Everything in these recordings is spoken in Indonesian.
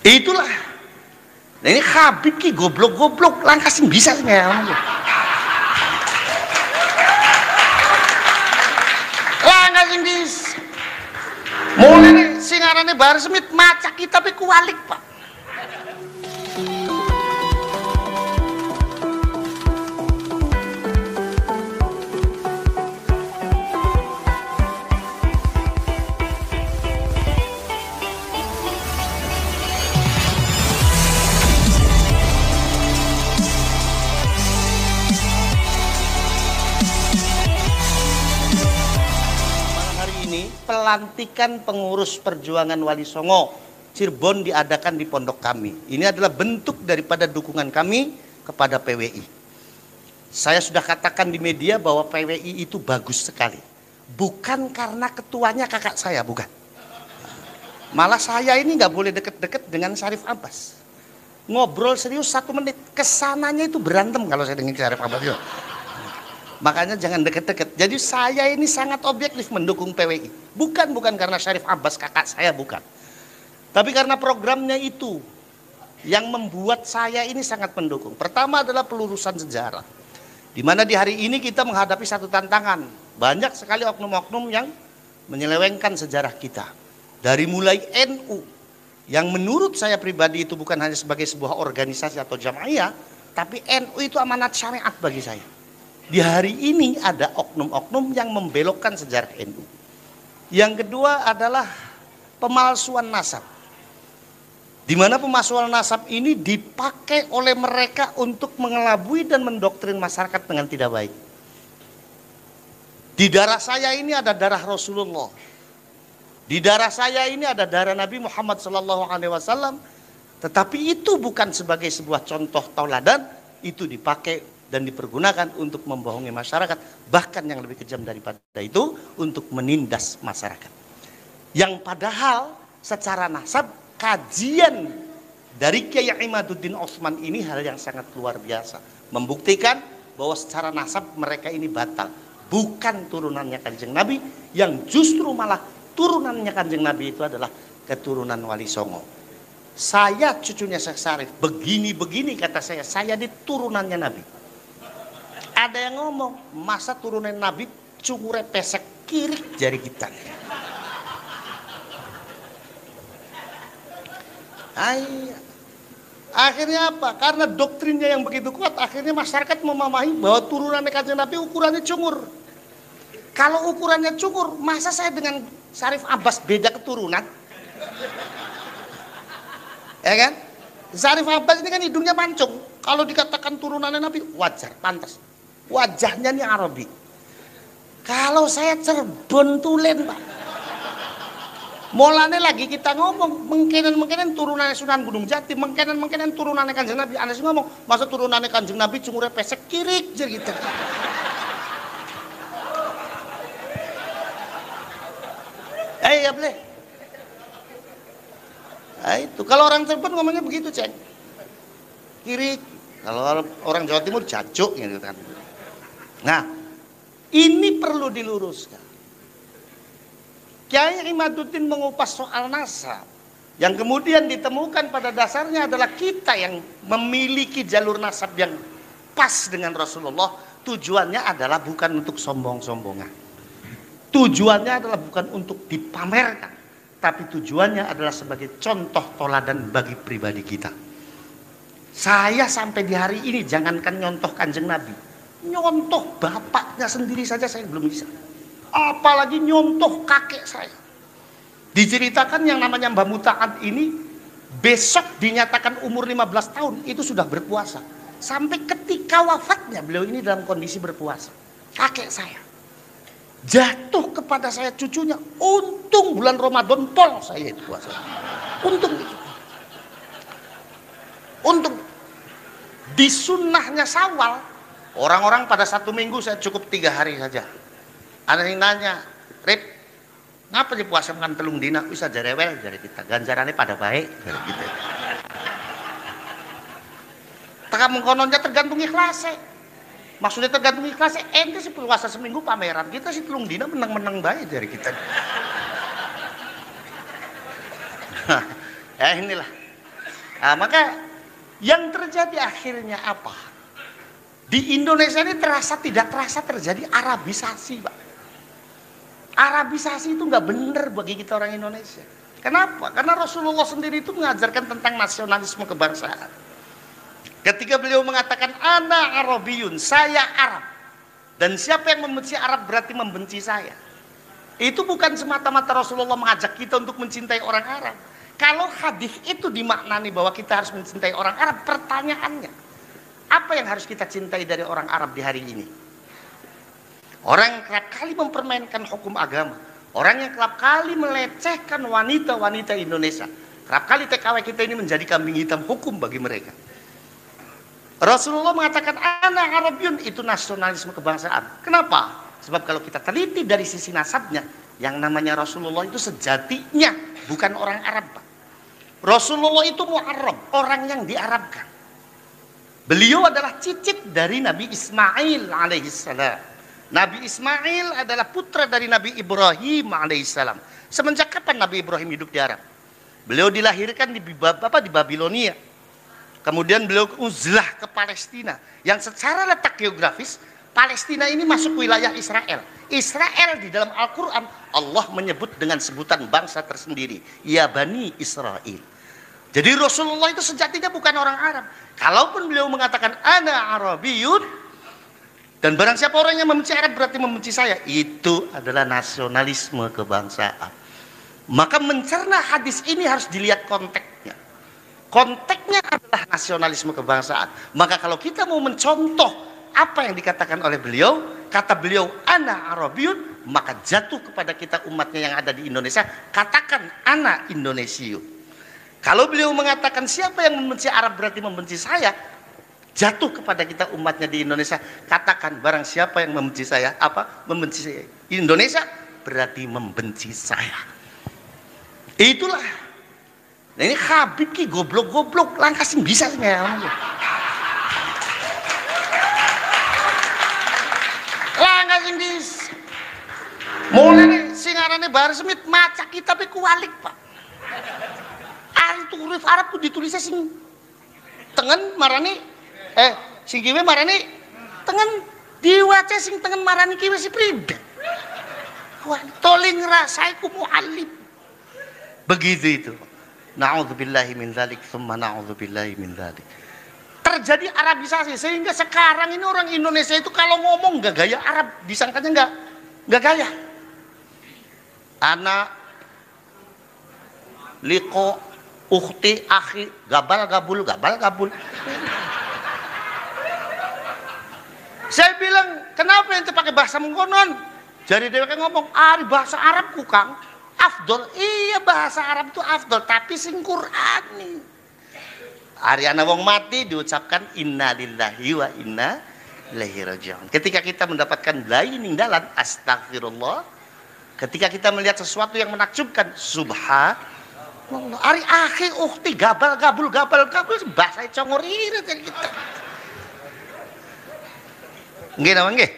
Itulah. Nah ini Habib ki goblok-goblok langkah sing bisa sih ngomong. Langkah sing bisa. Mulai sing arane Bahar Smith maca kitab kualik, Pak. Pelantikan pengurus perjuangan Wali Songo Cirebon diadakan di pondok kami. Ini adalah bentuk daripada dukungan kami kepada PWI. Saya sudah katakan di media bahwa PWI itu bagus sekali. Bukan karena ketuanya kakak saya, bukan. Malah saya ini nggak boleh deket-deket dengan Syarif Abbas. Ngobrol serius 1 menit, kesananya itu berantem kalau saya dengan Syarif Abbas itu. Makanya jangan deket-deket. Jadi saya ini sangat objektif mendukung PWI. Bukan karena Syarif Abbas kakak saya, bukan. Tapi karena programnya itu yang membuat saya ini sangat mendukung. Pertama adalah pelurusan sejarah. Di mana di hari ini kita menghadapi satu tantangan. Banyak sekali oknum-oknum yang menyelewengkan sejarah kita. Dari mulai NU, yang menurut saya pribadi itu bukan hanya sebagai sebuah organisasi atau jamaah, tapi NU itu amanat syariat bagi saya. Di hari ini ada oknum-oknum yang membelokkan sejarah NU. Yang kedua adalah pemalsuan nasab. Di mana pemalsuan nasab ini dipakai oleh mereka untuk mengelabui dan mendoktrin masyarakat dengan tidak baik. Di darah saya ini ada darah Rasulullah. Di darah saya ini ada darah Nabi Muhammad SAW. Tetapi itu bukan sebagai sebuah contoh tauladan, itu dipakai dan dipergunakan untuk membohongi masyarakat, bahkan yang lebih kejam daripada itu untuk menindas masyarakat. Yang padahal secara nasab kajian dari Kiai Imaduddin Utsman ini hal yang sangat luar biasa, membuktikan bahwa secara nasab mereka ini batal, bukan turunannya Kanjeng Nabi, yang justru malah turunannya Kanjeng Nabi itu adalah keturunan Wali Songo. Saya cucunya Syekh Syarif, begini-begini kata saya di turunannya Nabi. Ada yang ngomong, masa turunan Nabi cungure pesek kiri jari kita. Akhirnya apa? Karena doktrinnya yang begitu kuat, akhirnya masyarakat memahami bahwa turunannya Kanjeng Nabi ukurannya cungur. Kalau ukurannya cungur, masa saya dengan Syarif Abbas beda keturunan? Ya kan? Syarif Abbas ini kan hidungnya mancung. Kalau dikatakan turunannya Nabi, wajar, pantas. Wajahnya nih Arabi. Kalau saya Cirebon Tulen, Pak. Mulane lagi kita ngomong mengkenen turunannya Sunan Gunung Jati, mengkenen turunannya Kanjeng Nabi. Anas ngomong, masa turunannya Kanjeng Nabi cungure pesek kirik jadi gitu. Ya boleh. Itu kalau orang Cirebon ngomongnya begitu, Cek. Kirik. Kalau orang Jawa Timur jancuk gitu kan. Nah, ini perlu diluruskan. Kiai Imaduddin mengupas soal nasab, yang kemudian ditemukan pada dasarnya adalah kita yang memiliki jalur nasab yang pas dengan Rasulullah. Tujuannya adalah bukan untuk sombong-sombongan. Tujuannya adalah bukan untuk dipamerkan, tapi tujuannya adalah sebagai contoh toladan bagi pribadi kita. Saya sampai di hari ini jangankan nyontoh Kanjeng Nabi, nyontoh bapaknya sendiri saja saya belum bisa. Apalagi nyontoh kakek saya. Diceritakan yang namanya Mbah Muta'ad ini besok dinyatakan umur 15 tahun itu sudah berpuasa. Sampai ketika wafatnya beliau ini dalam kondisi berpuasa. Kakek saya jatuh kepada saya cucunya, untung bulan Ramadan pol saya itu puasa. Untung di sunnahnya Syawal orang-orang pada 1 minggu, saya cukup 3 hari saja. Ada yang nanya, Rip, ngapa di puasa makan telung dina bisa jarewel dari kita, ganjarannya pada baik dari kita. Teka mengkononnya tergantung ikhlasnya. Maksudnya tergantung ikhlasnya, ente sih puasa seminggu pameran, kita sih telung dina menang-menang baik dari kita. Ya inilah. Nah, maka yang terjadi akhirnya apa? Di Indonesia ini tidak terasa terjadi Arabisasi, Pak. Arabisasi itu nggak benar bagi kita orang Indonesia. Kenapa? Karena Rasulullah sendiri itu mengajarkan tentang nasionalisme kebangsaan. Ketika beliau mengatakan ana Arabiyun, saya Arab. Dan siapa yang membenci Arab berarti membenci saya. Itu bukan semata-mata Rasulullah mengajak kita untuk mencintai orang Arab. Kalau hadis itu dimaknani bahwa kita harus mencintai orang Arab, pertanyaannya, apa yang harus kita cintai dari orang Arab di hari ini? Orang yang kerap kali mempermainkan hukum agama, orang yang kerap kali melecehkan wanita-wanita Indonesia, kerap kali TKW kita ini menjadi kambing hitam hukum bagi mereka. Rasulullah mengatakan anak Arabiyun, itu nasionalisme kebangsaan. Kenapa? Sebab kalau kita teliti dari sisi nasabnya, yang namanya Rasulullah itu sejatinya bukan orang Arab, Pak. Rasulullah itu mu'arrab, orang yang diarabkan. Beliau adalah cicit dari Nabi Ismail alaihissalam. Nabi Ismail adalah putra dari Nabi Ibrahim alaihissalam. Semenjak kapan Nabi Ibrahim hidup di Arab? Beliau dilahirkan di Babilonia. Kemudian beliau uzlah ke Palestina. Yang secara letak geografis, Palestina ini masuk wilayah Israel. Israel di dalam Al-Quran, Allah menyebut dengan sebutan bangsa tersendiri. Ya Bani Israel. Jadi Rasulullah itu sejatinya bukan orang Arab. Kalaupun beliau mengatakan ana Arabiyun, dan barang siapa orang yang membenci Arab berarti membenci saya, itu adalah nasionalisme kebangsaan. Maka mencerna hadis ini harus dilihat konteksnya. Konteksnya adalah nasionalisme kebangsaan. Maka kalau kita mau mencontoh apa yang dikatakan oleh beliau, kata beliau ana Arabiyun, maka jatuh kepada kita umatnya yang ada di Indonesia, katakan ana Indonesiun. Kalau beliau mengatakan siapa yang membenci Arab berarti membenci saya, jatuh kepada kita umatnya di Indonesia, katakan barang siapa yang membenci saya, membenci saya Indonesia berarti membenci saya. Itulah. Nah, ini Habib ki goblok-goblok, langkah sing bisa ya. Langkah sing bisa. Mulane sing arane Bahar Smith maca kitab kualik, Pak. Itu huruf Arab ku ditulisnya sing tengen marani sing kiwe marani tengen, diwaca sing tengen marani kiwe si pribet. Wah, toling rasaiku mu'allim. Begitu itu. Na'udzubillahi min dzalik, tsumma na'udzubillahi min dzalik. Terjadi Arabisasi sehingga sekarang ini orang Indonesia itu kalau ngomong enggak gaya Arab, disangkanya enggak gaya. Anak liko ukhti akhi gabal gabul. Saya bilang, kenapa ente pakai bahasa mengkonon? Jadi dia ngomong, bahasa Arabku Kang afdol. Iya, bahasa Arab itu afdol, tapi sing Qur'ani. Ariana wong mati diucapkan inna lillahi wa inna ilaihi raji'un. Ketika kita mendapatkan belai ninggalan astagfirullah. Ketika kita melihat sesuatu yang menakjubkan subhanallah. Ari akhi ukhti gabal gabul bahasa congor irit kita. Nggih napa nggih?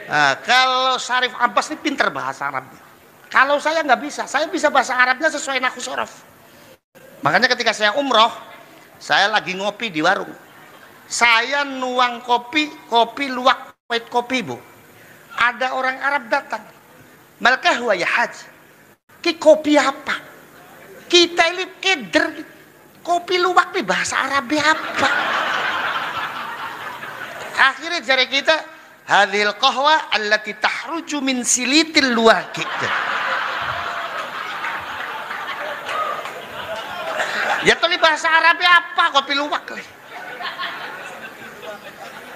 Nah, kalau Syarif Abbas ini pinter bahasa Arabnya. Kalau saya nggak bisa, saya bisa bahasa Arabnya sesuai nahwu sorof. Makanya ketika saya umroh, saya lagi ngopi di warung. Saya nuang kopi luwak white kopi, Bu. Ada orang Arab datang. Malkah huwa ya haj? Ki kopi apa? Kita ini keder, kopi luwak nih bahasa Arab apa? Akhirnya jari kita hadhil qahwa allati tahruju min silitil luwaki. Ya tadi bahasa Arabnya apa kopi luwak?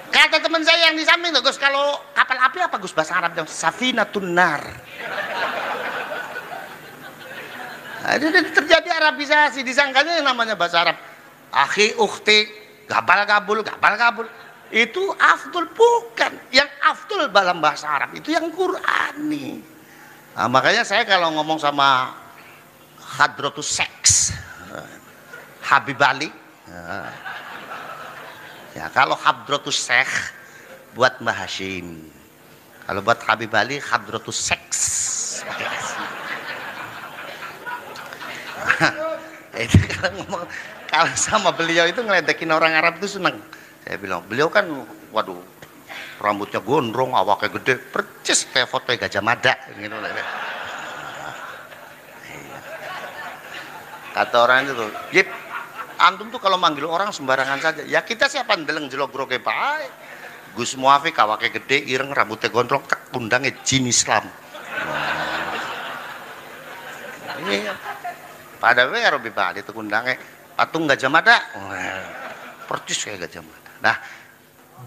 Kata teman saya yang di samping, Gus, kalau kapal api apa Gus bahasa Arabnya? Safinatun nar. Nah, itu terjadi Arabisasi, disangkanya yang namanya bahasa Arab. Akhi, ukhti, gabal gabul. Itu afdol, bukan. Yang afdol dalam bahasa Arab itu yang Qur'ani. Nah, makanya saya kalau ngomong sama Hadratus Seks, Habib Ali, ya kalau Hadratus Syekh buat Mbah Hashim. Kalau buat Habib Ali Hadratus Seks. Itu kalau ngomong, kalau sama beliau itu ngeledekin orang Arab itu seneng. Saya bilang, beliau kan, waduh, rambutnya gondrong, awaknya gede, percis kayak foto Gajah Mada. Gitu. Kata orang itu, Yip, antum tuh kalau manggil orang sembarangan saja. Ya kita siapa ndeleng jelog-groge bae. Gus Muafik awake gede, ireng, rambutnya gondrong, tak undangnya jin Islam. Iya. Pada we karo bibali itu undangnya patung Gajah Mada. Percis kayak Gajah Mada. Nah,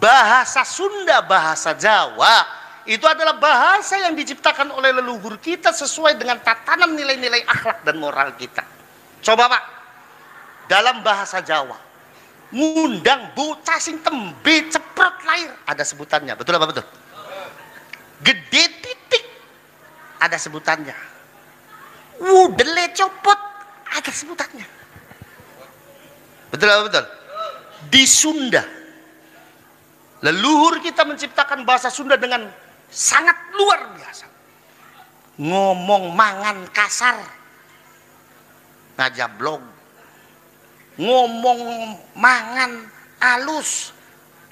bahasa Sunda, bahasa Jawa itu adalah bahasa yang diciptakan oleh leluhur kita sesuai dengan tatanan nilai-nilai akhlak dan moral kita. Coba Pak, dalam bahasa Jawa, ngundang bocah sing tembe ceprot lahir ada sebutannya, betul apa betul? Gede titik ada sebutannya, wudele copot ada sebutannya, betul apa betul? Di Sunda, leluhur kita menciptakan bahasa Sunda dengan sangat luar biasa. Ngomong mangan kasar, ngajablog, ngomong mangan alus,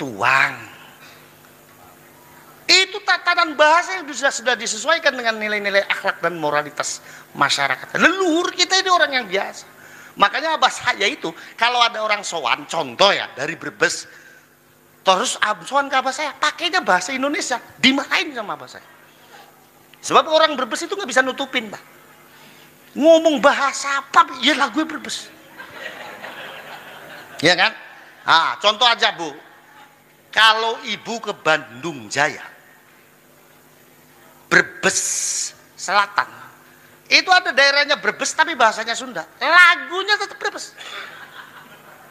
tuang. Itu tatanan bahasa yang sudah disesuaikan dengan nilai-nilai akhlak dan moralitas masyarakat. Leluhur kita ini orang yang biasa. Makanya abah saya itu, kalau ada orang sowan, contoh ya, dari Brebes, terus sowan ke abah saya, pakainya bahasa Indonesia, dimarahin sama abah saya. Sebab orang Brebes itu nggak bisa nutupin, Pak. Ngomong bahasa apa, ya lagu Brebes. Ya kan? Ah, contoh aja Bu, kalau ibu ke Bandung Jaya, Brebes Selatan, itu ada daerahnya Brebes tapi bahasanya Sunda, lagunya tetap Brebes.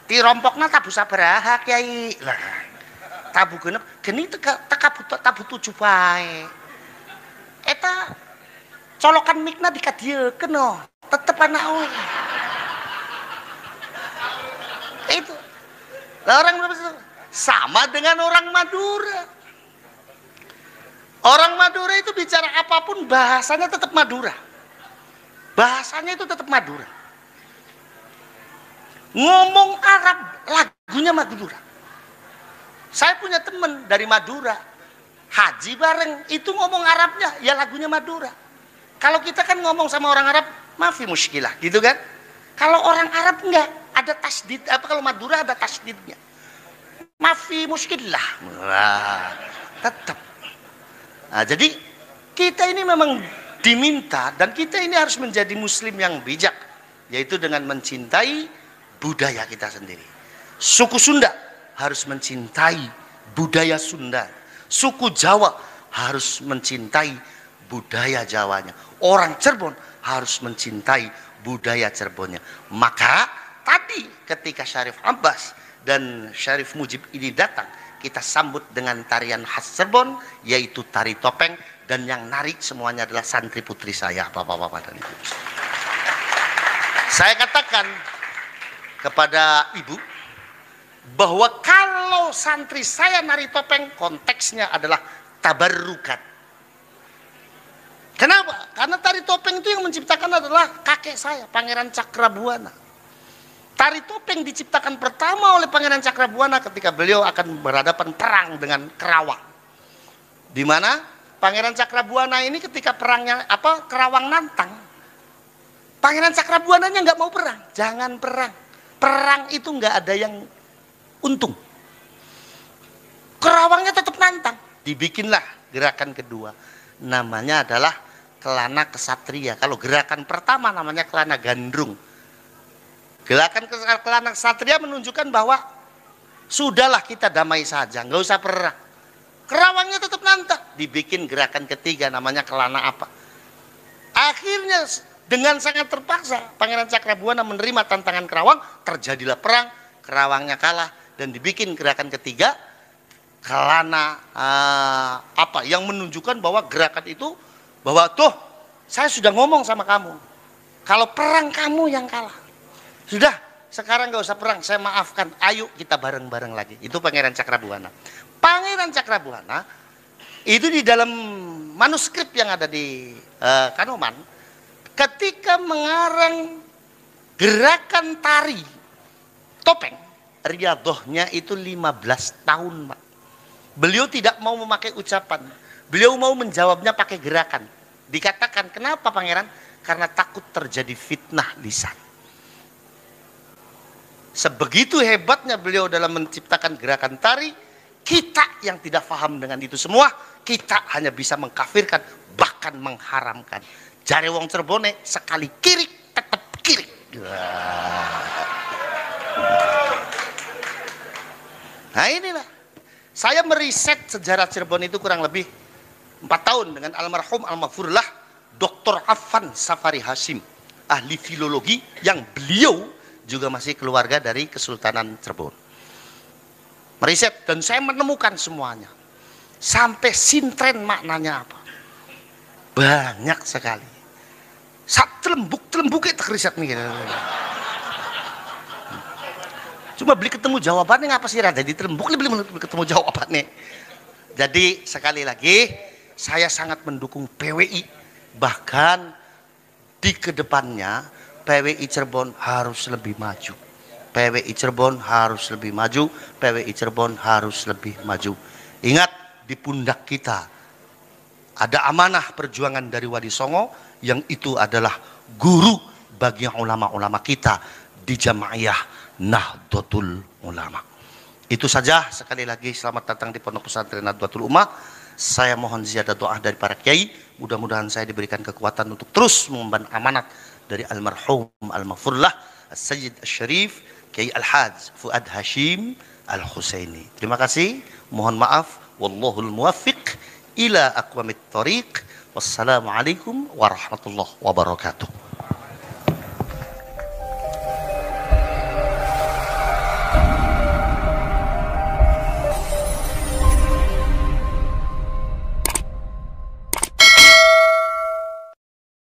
Tirompokna tabu sabaraha Kiai lah, tabu genep geni tabu 7 bae. Eta colokan mikna dikadiekeun no, tetep anak itu. Orang sama dengan orang Madura. Orang Madura itu bicara apapun bahasanya tetap Madura. Bahasanya itu tetap Madura. Ngomong Arab lagunya Madura. Saya punya teman dari Madura, haji bareng, itu ngomong Arabnya ya lagunya Madura. Kalau kita kan ngomong sama orang Arab, maafi muskilah gitu kan. Kalau orang Arab enggak, ada tasdid, apa kalau Madura ada tasdidnya. Maafi muskilah. Nah, tetap. Nah, jadi kita ini memang diminta dan kita ini harus menjadi muslim yang bijak, yaitu dengan mencintai budaya kita sendiri. Suku Sunda harus mencintai budaya Sunda. Suku Jawa harus mencintai budaya Jawanya. Orang Cirebon harus mencintai budaya Cirebonnya. Maka tadi ketika Syarif Abbas dan Syarif Mujib ini datang, kita sambut dengan tarian khas Cirebon, yaitu tari topeng, dan yang nari semuanya adalah santri putri saya, bapak-bapak dan ibu. Saya katakan kepada ibu bahwa kalau santri saya nari topeng, konteksnya adalah tabarrukat. Kenapa? Karena tari topeng itu yang menciptakan adalah kakek saya, Pangeran Cakrabuana. Tari topeng diciptakan pertama oleh Pangeran Cakrabuana ketika beliau akan berhadapan perang dengan Kerawang. Di mana Pangeran Cakrabuana ini ketika perangnya Kerawang nantang, Pangeran Cakrabuananya nggak mau perang, jangan perang. Perang itu nggak ada yang untung. Kerawangnya tetap nantang. Dibikinlah gerakan kedua, namanya adalah Kelana Kesatria. Kalau gerakan pertama namanya Kelana Gandrung. Gerakan Kelana Kesatria menunjukkan bahwa sudahlah kita damai saja, nggak usah perang. Kerawangnya tetap nantang. Dibikin gerakan ketiga namanya Kelana apa? Akhirnya dengan sangat terpaksa Pangeran Cakrabuana menerima tantangan Kerawang, terjadilah perang, Kerawangnya kalah, dan dibikin gerakan ketiga Kelana apa yang menunjukkan bahwa gerakan itu bahwa tuh saya sudah ngomong sama kamu, kalau perang kamu yang kalah, sudah sekarang nggak usah perang, saya maafkan, ayo kita bareng-bareng lagi. Itu Pangeran Cakrabuana. Pangeran Cakrabuana itu di dalam manuskrip yang ada di Kanoman, ketika mengarang Gerakan tari topeng riadohnya itu 15 tahun, Pak. Beliau tidak mau memakai ucapan. Beliau mau menjawabnya pakai gerakan. Dikatakan, kenapa pangeran? Karena takut terjadi fitnah lisan. Sebegitu hebatnya beliau dalam menciptakan gerakan tari, kita yang tidak paham dengan itu semua, kita hanya bisa mengkafirkan, bahkan mengharamkan. Jare wong Cirebone, sekali kirik, tetap kirik. Nah inilah, saya meriset sejarah Cirebon itu kurang lebih 4 tahun dengan almarhum almarhumlah Dr. Affan Safari Hashim, ahli filologi yang beliau juga masih keluarga dari Kesultanan Cirebon. Meriset dan saya menemukan semuanya. Sampai sintren maknanya apa. Banyak sekali. Sak telembuk itu riset nih. Cuma beli ketemu jawabannya ngapa sih rada di telembuk beli ketemu jawabannya. Jadi sekali lagi saya sangat mendukung PWI, bahkan di kedepannya PWI Cirebon harus lebih maju. PWI Cirebon harus lebih maju, PWI Cirebon harus lebih maju. Ingat, di pundak kita ada amanah perjuangan dari Wali Songo yang itu adalah guru bagi ulama-ulama kita di Jamaiyah Nahdlatul Ulama. Itu saja, sekali lagi selamat datang di Pondok Pesantren Nahdlatul Ummah. Saya mohon ziyadah doa dari para kiai, mudah-mudahan saya diberikan kekuatan untuk terus mengemban amanat dari almarhum al-Maghfurlah As-Sayyid Asy-Syarif Kiai Al-Hajj Fuad Hashim Al-Husaini. Terima kasih, mohon maaf, wallahul muwaffiq ila aqwamit thoriq. Wassalamualaikum warahmatullahi wabarakatuh.